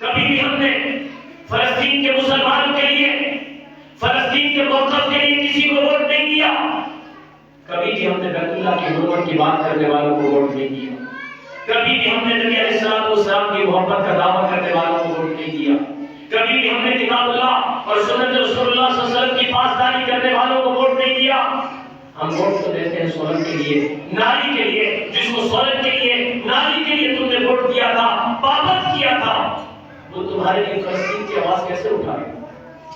کبھی بھی ہم نے فلسطین کے مسلمانوں کے لیے، فلسطین کے موقف کے لیے کسی کو ووٹ نہیں دیا. کبھی بھی ہم نے بیت اللہ کی حرمت کی بات کرنے والوں کو ووٹ نہیں دیا. کبھی بھی ہم نے نبی علیہ السلام کی محبت کا دعویٰ کرنے والوں کو ووٹ نہیں دیا. کبھی بھی ہم نے کتاب اللہ اور سنت رسول اللہ صلی اللہ علیہ وسلم کی پاسداری کرنے والوں کو ووٹ نہیں دیا. ہم ووٹ تو دیتے ہیں سولن کے لیے، ناری کے لیے، جس کو سولن کے لیے، ناری کے لیے تم نے ووٹ دیا تھا، پابند کیا تھا. وہ تمہارے لیے فلسطین کی آواز کیسے اٹھائے گا؟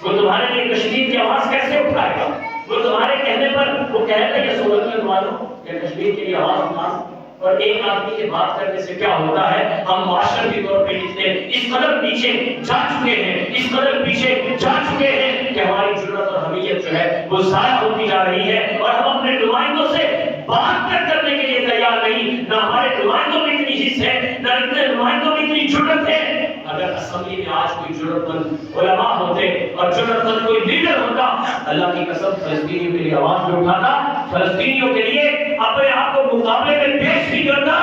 وہ تمہارے لیے کشمیر کی آواز کیسے اٹھائے گا؟ وہ تمہارے کہنے پر وہ کہتے ہیں کہ سولن کے والوں یا کشمیر کے لیے آواز اٹھا. اور ایک آدمی کے بات کرنے سے کیا ہوتا ہے؟ ہم معاشرتی طور پہ اتنے اس قدر پیچھے جا چکے ہیں، اس قدر پیچھے جا چکے ہیں کہ ہماری جرأت اور حمیت جو ہے وہ ضائع ہوتی جا رہی ہے. اور ہم اپنے نمائندوں سے بات کرنے کے لیے تیار نہیں. نہ ہمارے نمائندوں میں اتنی حص ہے، نہ اتنے نمائندوں میں اتنی جرأت ہے. اگر اسمبلی میں آج کوئی جرأت مند علماء ہوتے اور جرأت مند کوئی لیڈر ہوتا، اللہ کی قسم فلسطینیوں کے لیے آواز بھی اٹھاتا، فلسطینیوں کے لیے اپنے آپ کو مقابلے میں پیش بھی کرتا.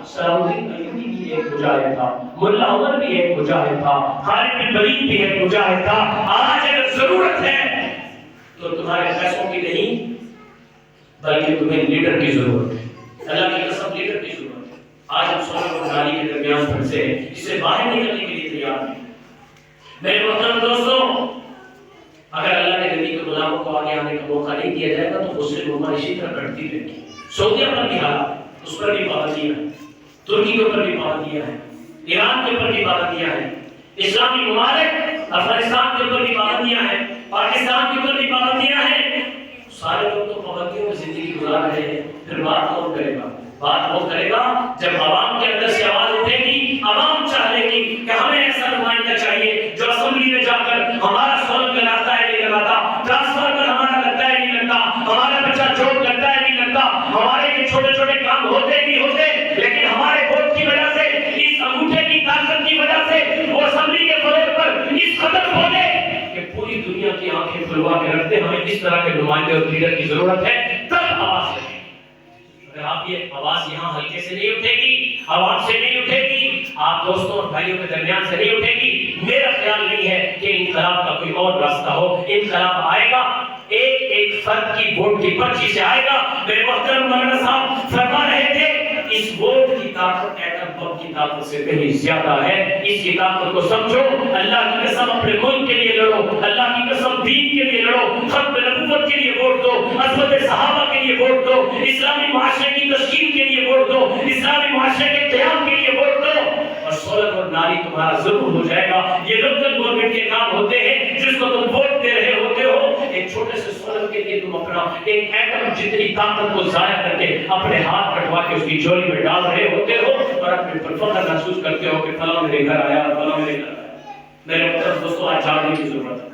سلاؤدین ایوبی بھی ایک مجاہد تھا، ملا عمر بھی ایک مجاہد تھا، خالد بن ولید بھی ایک مجاہد تھا. آج اگر ضرورت ہے تو تمہارے پیسوں کی نہیں بلکہ تمہیں لیڈر کی ضرورت ہے. اللہ کی قسم لیڈر کی ضرورت ہے. آج ہم سولن اور ناری کے درمیان پھنسے ہیں، اس سے باہر نکلنے کے لیے تیار نہیں. میرے محترم دوستوں، اگر اللہ کے نبی کے غلاموں کو آگے آنے کا موقع نہیں دیا جائے گا تو مسلم امت اسی طرح بڑھتی رہے گی. سعودیہ پر بھی حالات، اس پر بھی پابندیاں ہیں، ترکی کے اوپر بھی پابندیاں ہیں، ایران کے اوپر بھی پابندیاں ہیں، اسلامی ممالک افغانستان کے اوپر بھی پابندیاں ہیں، پاکستان کے اوپر بھی پابندیاں ہیں. سارے لوگ تو پابندیوں میں زندگی گزار رہے ہیں. پھر بات کون کرے گا؟ بات وہ کرے گا جب عوام کے اندر سے آواز اٹھے گی. عوام چاہے گی کہ ہمیں ایسا نمائندہ چاہیے جو اسمبلی میں جا کر ہمارا سولن کا لگتا ہے نہیں لگاتا، ٹرانسفر پر ہمارا لگتا ہے نہیں لگتا، ہمارا بچہ چوٹ لگتا ہے نہیں لگتا، ہمارے یہ چھوٹے چھوٹے کام ہوتے نہیں ہوتے، لیکن ہمارے ووٹ کی وجہ سے، اس انگوٹھے کی طاقت کی وجہ سے وہ اسمبلی کے فلور پر اس قدر بولے کہ پوری دنیا کی آنکھیں کھلوا کے رکھتے. ہمیں اس طرح کے نمائندے اور لیڈر کی ضرورت ہے. تب آواز لگے. اگر آپ یہ آواز یہاں ہلکے سے نہیں اٹھے گی، عوام سے نہیں اٹھے گی، آپ دوستوں اور بھائیوں کے درمیان سے نہیں اٹھے گی، میرا خیال نہیں ہے کہ انقلاب کا کوئی اور راستہ ہو. انقلاب آئے گا ایک ایک فرد کی ووٹ کی پرچی سے آئے گا. میرے محترم مولانا صاحب فرما رہے تھے اس ووٹ کی طاقت ایٹم بم کی طاقت سے کہیں زیادہ ہے. اس کی طاقت کو سمجھو. اللہ کی قسم اپنے ملک کے لیے لڑو، اللہ کی قسم دین کے لیے لڑو، ختم نبوت کے لیے ووٹ دو، عصمت صحابہ کے لیے ووٹ دو، اسلامی معاشرے کی تشکیل کے لیے ووٹ دو، اسلامی معاشرے کے قیام کے لیے ووٹ دو. اور سولن اور ناری تمہارا ضرور ہو جائے گا. یہ لوکل گورنمنٹ کے کام ہوتے ہیں جس کو تم ووٹ دے رہے ہوتے ہو. ایک چھوٹے سے سولن کے لیے تم اپنا ایک ایٹم جتنی طاقت کو ضائع کر کے اپنے ہاتھ کٹوا کے اس کی جولی میں ڈال رہے ہوتے ہو اور اپنے پر فخر محسوس کرتے ہو کہ فلاں میرے گھر آیا، فلاں میرے گھر آیا. میرے محترم دوستوں، آج جاننے کی ضرورت ہے.